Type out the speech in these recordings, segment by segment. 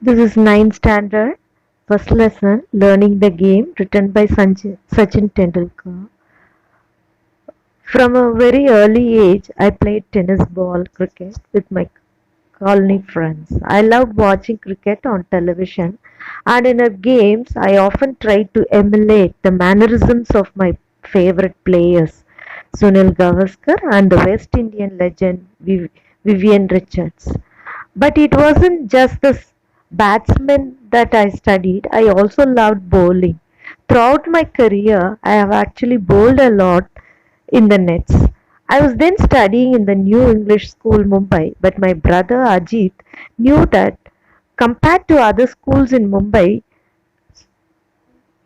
This is ninth standard, first lesson, learning the game, written by Sachin Tendulkar. From a very early age, I played tennis ball cricket with my colony friends. I loved watching cricket on television, and in our games, I often tried to emulate the mannerisms of my favorite players, Sunil Gavaskar and the West Indian legend Vivian Richards. But it wasn't just the batsmen that I studied, I also loved bowling. Throughout my career, I have actually bowled a lot in the nets. I was then studying in the New English School, Mumbai, but my brother Ajit knew that compared to other schools in Mumbai,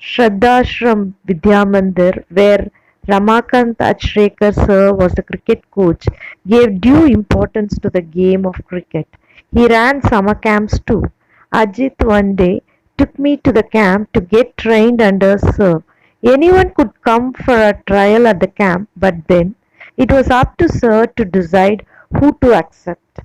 Shraddhashram Vidyamandir, where Ramakant Achrekar sir was the cricket coach, gave due importance to the game of cricket. He ran summer camps too. Ajit one day took me to the camp to get trained under sir. Anyone could come for a trial at the camp, but then it was up to sir to decide who to accept.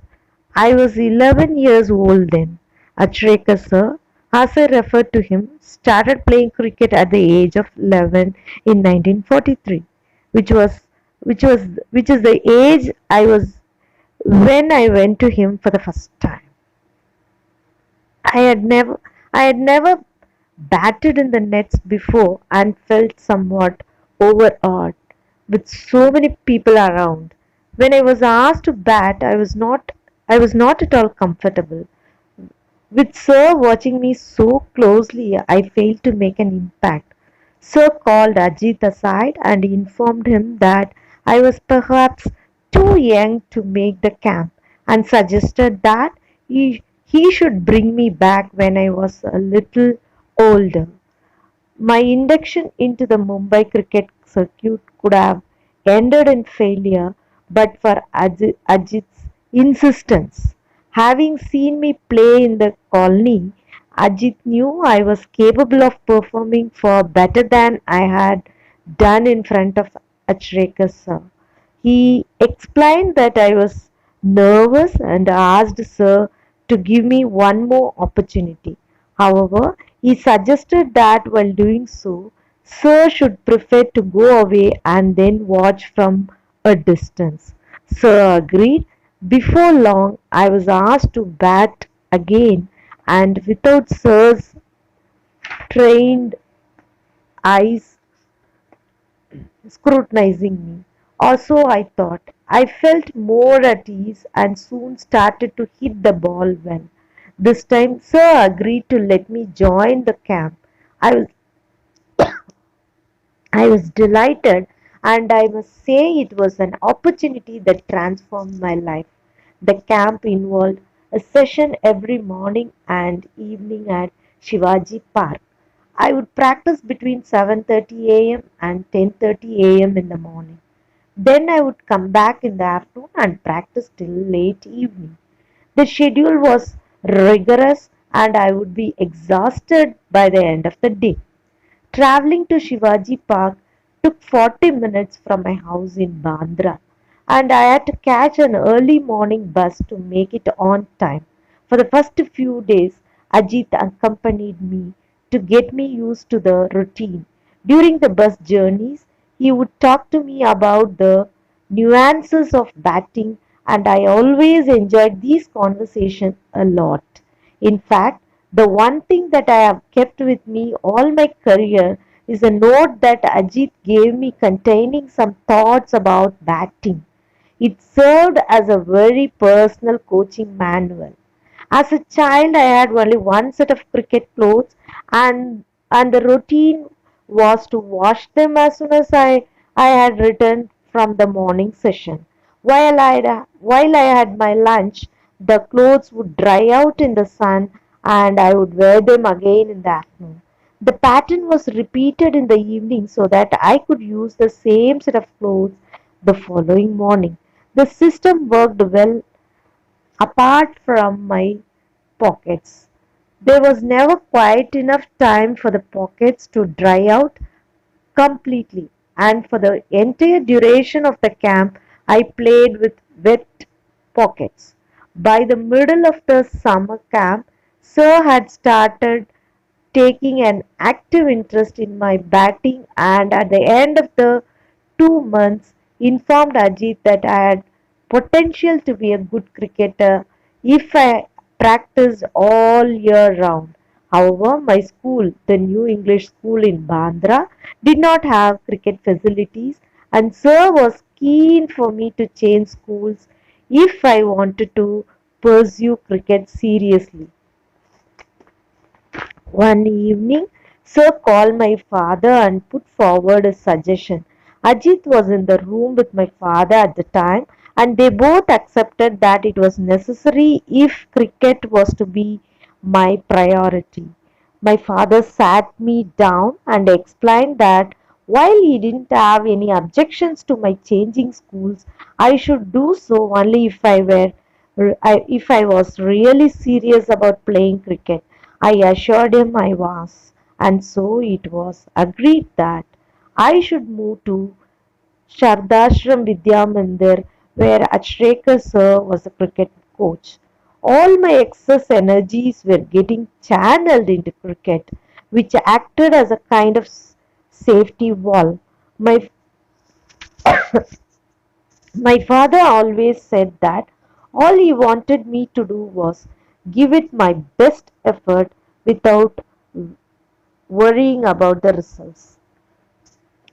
I was 11 years old then. Achrekar sir, as I referred to him, started playing cricket at the age of 11 in 1943, which was which is the age I was when I went to him for the first time. I had never I had never batted in the nets before and felt somewhat overawed with so many people around. When I was asked to bat, I was not at all comfortable. With Sir watching me so closely, I failed to make an impact. Sir called Ajit aside and informed him that I was perhaps too young to make the camp and suggested that he should bring me back when I was a little older. My induction into the Mumbai cricket circuit could have ended in failure but for Ajit's insistence. Having seen me play in the colony, Ajit knew I was capable of performing far better than I had done in front of Achrekar sir. He explained that I was nervous and asked sir to give me one more opportunity. However, he suggested that while doing so, sir should prefer to go away and then watch from a distance. Sir agreed. Before long, I was asked to bat again, and without sir's trained eyes scrutinizing me. Also, I thought I felt more at ease and soon started to hit the ball well. This time, Sir agreed to let me join the camp. I was I was delighted, and I must say it was an opportunity that transformed my life. The camp involved a session every morning and evening at Shivaji Park. I would practice between 7:30 a.m. and 10:30 a.m. in the morning. Then I would come back in the afternoon and practice till late evening. The schedule was rigorous and I would be exhausted by the end of the day. Traveling to Shivaji Park took 40 minutes from my house in Bandra, and I had to catch an early morning bus to make it on time. For the first few days, Ajit accompanied me to get me used to the routine. During the bus journeys, he would talk to me about the nuances of batting, and I always enjoyed these conversations a lot. In fact, the one thing that I have kept with me all my career is a note that Ajit gave me containing some thoughts about batting. It served as a very personal coaching manual. As a child, I had only one set of cricket clothes, and the routine was to wash them as soon as I had returned from the morning session. While I had my lunch, the clothes would dry out in the sun and I would wear them again in the afternoon. The pattern was repeated in the evening so that I could use the same set of clothes the following morning. The system worked well apart from my pockets. There was never quite enough time for the pockets to dry out completely, and for the entire duration of the camp, I played with wet pockets. By the middle of the summer camp, Sir had started taking an active interest in my batting and at the end of the 2 months informed Ajit that I had potential to be a good cricketer if I practiced all year round. However, my school, the New English School in Bandra, did not have cricket facilities and Sir was keen for me to change schools if I wanted to pursue cricket seriously. One evening, Sir called my father and put forward a suggestion. Ajit was in the room with my father at the time, and they both accepted that it was necessary if cricket was to be my priority. My father sat me down and explained that while he didn't have any objections to my changing schools, I should do so only if I was really serious about playing cricket. I assured him I was, and so it was agreed that I should move to Shardashram Vidya Mandir, where Achrekar sir was a cricket coach. All my excess energies were getting channeled into cricket, which acted as a kind of safety wall. My my father always said that all he wanted me to do was give it my best effort without worrying about the results.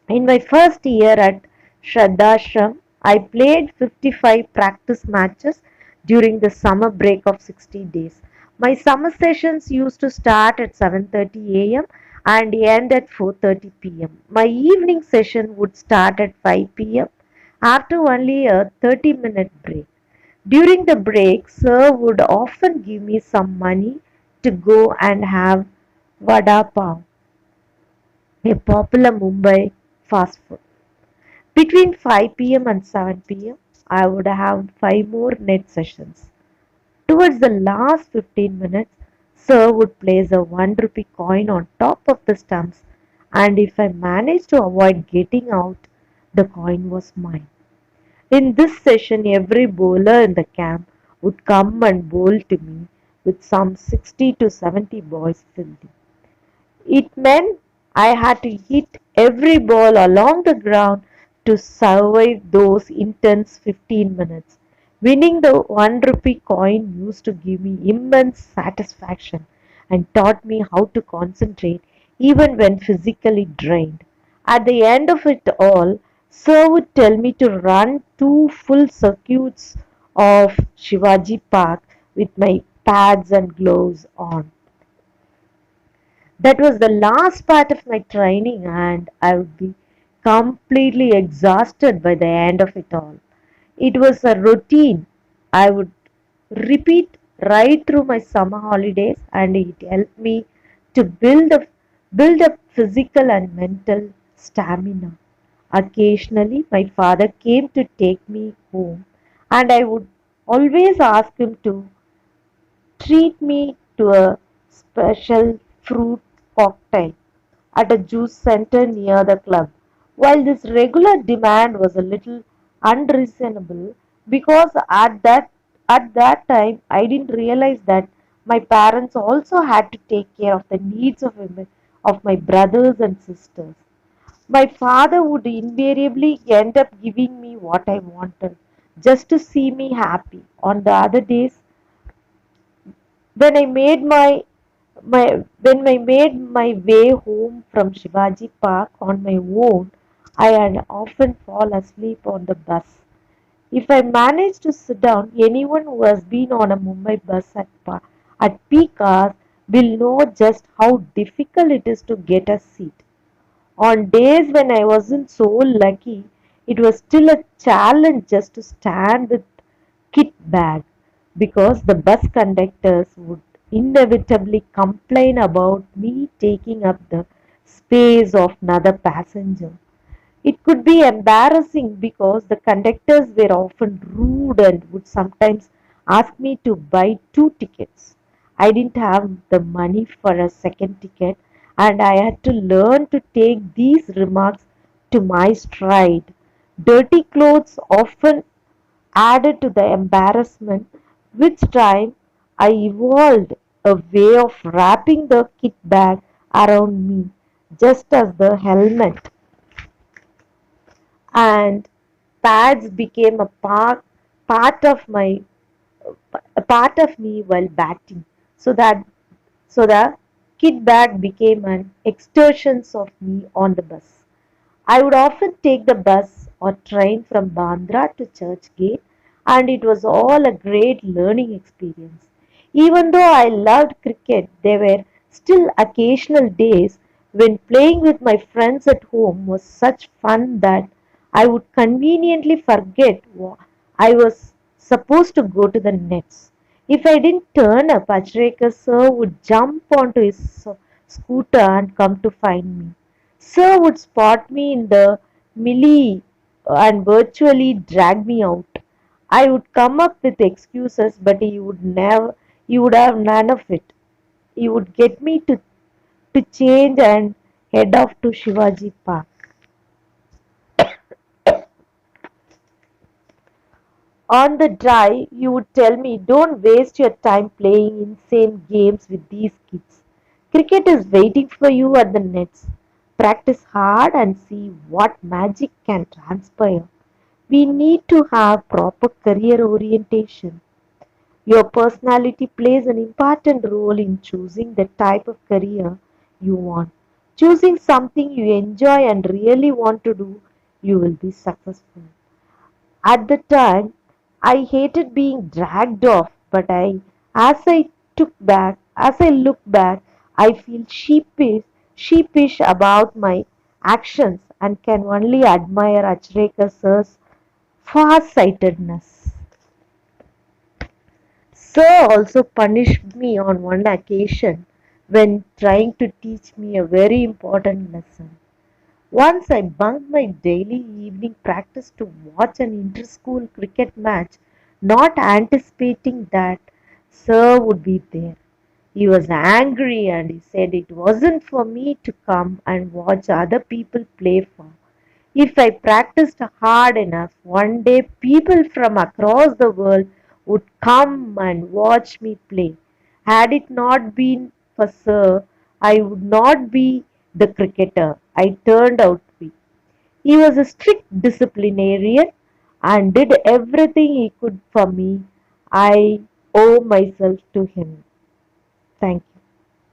In my first year at Shraddashram, I played 55 practice matches during the summer break of 60 days. My summer sessions used to start at 7:30 a.m. and end at 4:30 p.m. My evening session would start at 5 p.m. after only a 30-minute break. During the break, Sir would often give me some money to go and have vada pav, a popular Mumbai fast food. Between 5 p.m. and 7 p.m., I would have 5 more net sessions. Towards the last 15 minutes, Sir would place a 1 rupee coin on top of the stumps, and if I managed to avoid getting out, the coin was mine. In this session, every bowler in the camp would come and bowl to me with some 60 to 70 boys fielding. It meant I had to hit every ball along the ground to survive those intense 15 minutes. Winning the 1 rupee coin used to give me immense satisfaction and taught me how to concentrate even when physically drained. At the end of it all, Sir would tell me to run 2 full circuits of Shivaji Park with my pads and gloves on. That was the last part of my training, and I would be completely exhausted by the end of it all. It was a routine I would repeat right through my summer holidays, and it helped me to build up physical and mental stamina. Occasionally, my father came to take me home, and I would always ask him to treat me to a special fruit cocktail at a juice center near the club. While this regular demand was a little unreasonable because at that time I didn't realize that my parents also had to take care of the needs of my brothers and sisters. My father would invariably end up giving me what I wanted just to see me happy. On the other days, when I made when I made my way home from Shivaji Park on my own, I had often fall asleep on the bus. If I managed to sit down, anyone who has been on a Mumbai bus at peak hours will know just how difficult it is to get a seat. On days when I wasn't so lucky, it was still a challenge just to stand with kit bag because the bus conductors would inevitably complain about me taking up the space of another passenger. It could be embarrassing because the conductors were often rude and would sometimes ask me to buy 2 tickets. I didn't have the money for a second ticket, and I had to learn to take these remarks to my stride. Dirty clothes often added to the embarrassment, which time I evolved a way of wrapping the kit bag around me, just as the helmet and pads became part of my a part of me while batting. So the kit bag became an extension of me on the bus. I would often take the bus or train from Bandra to Churchgate, and it was all a great learning experience. Even though I loved cricket, there were still occasional days when playing with my friends at home was such fun that I would conveniently forget I was supposed to go to the nets. If I didn't turn up, Achrekar sir would jump onto his scooter and come to find me. Sir would spot me in the melee and virtually drag me out. I would come up with excuses, but he would have none of it. He would get me to change and head off to Shivaji Park. On the drive, you would tell me, don't waste your time playing insane games with these kids. Cricket is waiting for you at the nets. Practice hard and see what magic can transpire. We need to have proper career orientation. Your personality plays an important role in choosing the type of career you want. Choosing something you enjoy and really want to do, you will be successful. At the time, I hated being dragged off, but as I look back, I feel sheepish about my actions and can only admire Achrekar sir's far-sightedness. Sir also punished me on one occasion when trying to teach me a very important lesson. Once I bunked my daily evening practice to watch an inter-school cricket match, not anticipating that Sir would be there. He was angry and he said it wasn't for me to come and watch other people play for. If I practiced hard enough, one day people from across the world would come and watch me play. Had it not been for Sir, I would not be the cricketer I turned out to be. He was a strict disciplinarian and did everything he could for me. I owe myself to him. Thank you.